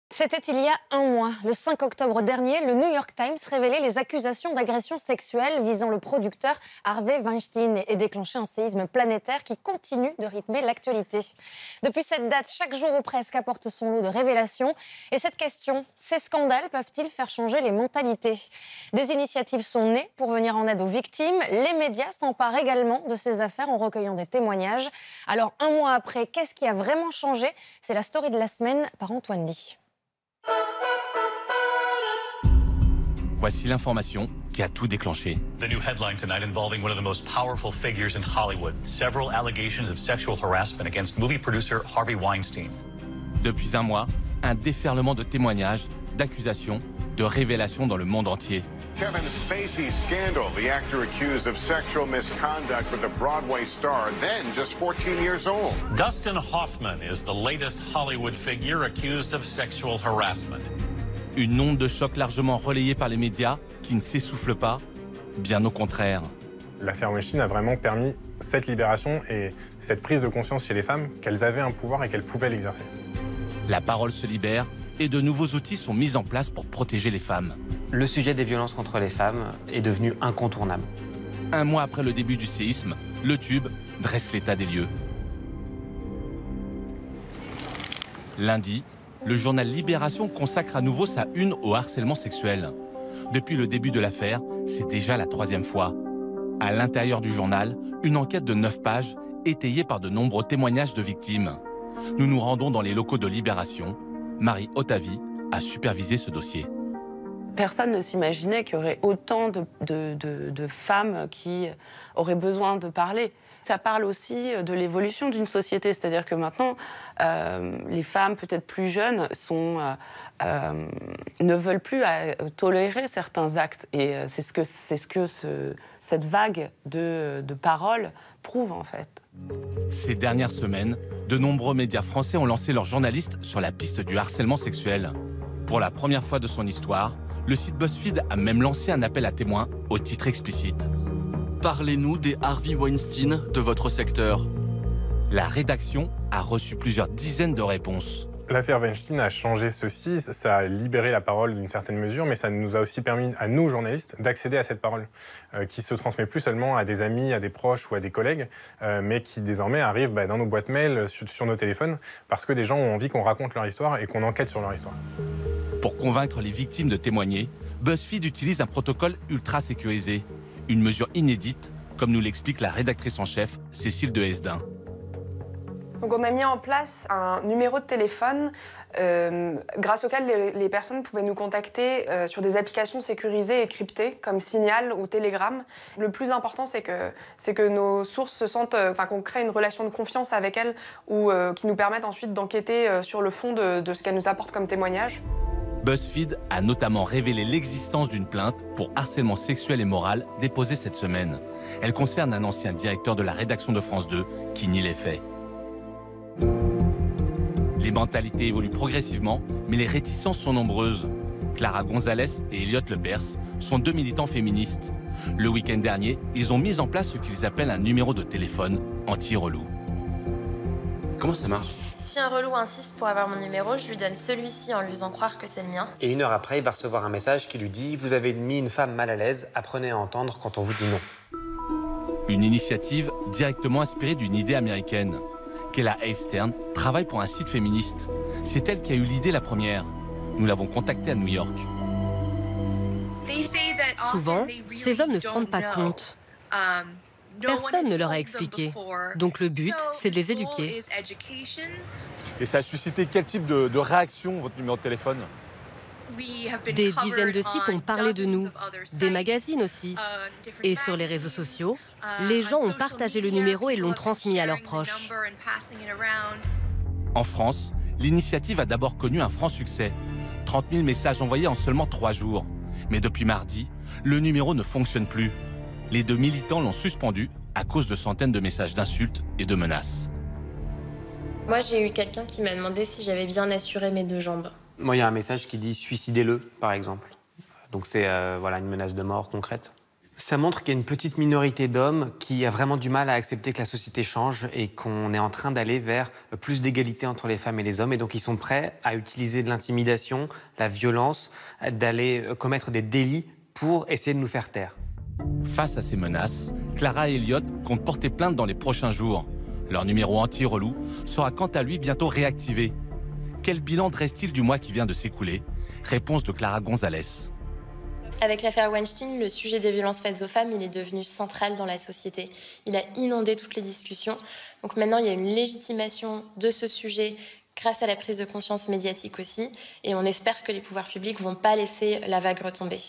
C'était il y a un mois. Le 5 octobre dernier, le New York Times révélait les accusations d'agression sexuelle visant le producteur Harvey Weinstein et déclenchait un séisme planétaire qui continue de rythmer l'actualité. Depuis cette date, chaque jour ou presque apporte son lot de révélations. Et cette question, ces scandales peuvent-ils faire changer les mentalités ? Des initiatives sont nées pour venir en aide aux victimes. Les médias s'emparent également de ces affaires en recueillant des témoignages. Alors, un mois après, qu'est-ce qui a vraiment changé ? C'est la story de la semaine par Antoine Ly. Voici l'information qui a tout déclenché. The new headline tonight involving one of the most powerful figures in Hollywood. Several allegations of sexual harassment against movie producer Harvey Weinstein. Depuis un mois, un déferlement de témoignages, d'accusations, de révélations dans le monde entier. Kevin Spacey's scandal, the actor accused of sexual misconduct with a Broadway star, then just 14 years old. Dustin Hoffman is the latest Hollywood figure accused of sexual harassment. Une onde de choc largement relayée par les médias qui ne s'essouffle pas, bien au contraire. L'affaire Weinstein a vraiment permis cette libération et cette prise de conscience chez les femmes qu'elles avaient un pouvoir et qu'elles pouvaient l'exercer. La parole se libère et de nouveaux outils sont mis en place pour protéger les femmes. Le sujet des violences contre les femmes est devenu incontournable. Un mois après le début du séisme, le Tube dresse l'état des lieux. Lundi, le journal Libération consacre à nouveau sa une au harcèlement sexuel. Depuis le début de l'affaire, c'est déjà la troisième fois. À l'intérieur du journal, une enquête de 9 pages étayée par de nombreux témoignages de victimes. Nous nous rendons dans les locaux de Libération. Marie Otavi a supervisé ce dossier. Personne ne s'imaginait qu'il y aurait autant de femmes qui auraient besoin de parler. Ça parle aussi de l'évolution d'une société, c'est-à-dire que maintenant, les femmes peut-être plus jeunes ne veulent plus tolérer certains actes. Et c'est ce que cette vague de paroles prouve, en fait. Ces dernières semaines, de nombreux médias français ont lancé leurs journalistes sur la piste du harcèlement sexuel. Pour la première fois de son histoire, le site BuzzFeed a même lancé un appel à témoins au titre explicite. Parlez-nous des Harvey Weinstein de votre secteur. La rédaction a reçu plusieurs dizaines de réponses. L'affaire Weinstein a changé ceci, ça a libéré la parole d'une certaine mesure, mais ça nous a aussi permis, à nous, journalistes, d'accéder à cette parole, qui se transmet plus seulement à des amis, à des proches ou à des collègues, mais qui désormais arrive dans nos boîtes mail, sur nos téléphones, parce que des gens ont envie qu'on raconte leur histoire et qu'on enquête sur leur histoire. Pour convaincre les victimes de témoigner, BuzzFeed utilise un protocole ultra sécurisé. Une mesure inédite, comme nous l'explique la rédactrice en chef, Cécile de Hesdin. Donc on a mis en place un numéro de téléphone grâce auquel les personnes pouvaient nous contacter sur des applications sécurisées et cryptées comme Signal ou Telegram. Le plus important, c'est que nos sources se sentent, qu'on crée une relation de confiance avec elles ou qui nous permettent ensuite d'enquêter sur le fond de ce qu'elles nous apportent comme témoignage. BuzzFeed a notamment révélé l'existence d'une plainte pour harcèlement sexuel et moral déposée cette semaine. Elle concerne un ancien directeur de la rédaction de France 2 qui nie les faits. Les mentalités évoluent progressivement, mais les réticences sont nombreuses. Clara Gonzalez et Elliot Lepers sont deux militants féministes. Le week-end dernier, ils ont mis en place ce qu'ils appellent un numéro de téléphone anti-relou. Comment ça marche? Si un relou insiste pour avoir mon numéro, je lui donne celui-ci en lui faisant croire que c'est le mien. Et 1 heure après, il va recevoir un message qui lui dit « Vous avez mis une femme mal à l'aise, apprenez à entendre quand on vous dit non. » Une initiative directement inspirée d'une idée américaine. Kayla Stern travaille pour un site féministe. C'est elle qui a eu l'idée la première. Nous l'avons contactée à New York. Souvent, ces hommes ne se rendent pas compte. Personne ne leur a expliqué. Donc le but, c'est de les éduquer. Et ça a suscité quel type de réaction, votre numéro de téléphone? Des dizaines de sites ont parlé de nous, des magazines aussi. Et sur les réseaux sociaux, les gens ont partagé le numéro et l'ont transmis à leurs proches. En France, l'initiative a d'abord connu un franc succès. 30 000 messages envoyés en seulement 3 jours. Mais depuis mardi, le numéro ne fonctionne plus. Les deux militants l'ont suspendu à cause de centaines de messages d'insultes et de menaces. Moi, j'ai eu quelqu'un qui m'a demandé si j'avais bien assuré mes 2 jambes. Moi, il y a un message qui dit « Suicidez-le », par exemple. Donc c'est une menace de mort concrète. Ça montre qu'il y a une petite minorité d'hommes qui a vraiment du mal à accepter que la société change et qu'on est en train d'aller vers plus d'égalité entre les femmes et les hommes. Et donc, ils sont prêts à utiliser de l'intimidation, la violence, d'aller commettre des délits pour essayer de nous faire taire. Face à ces menaces, Clara et Elliot comptent porter plainte dans les prochains jours. Leur numéro anti-relou sera quant à lui bientôt réactivé. Quel bilan dresse-t-il du mois qui vient de s'écouler? Réponse de Clara Gonzalez. Avec l'affaire Weinstein, le sujet des violences faites aux femmes, il est devenu central dans la société. Il a inondé toutes les discussions. Donc maintenant, il y a une légitimation de ce sujet grâce à la prise de conscience médiatique aussi. Et on espère que les pouvoirs publics ne vont pas laisser la vague retomber.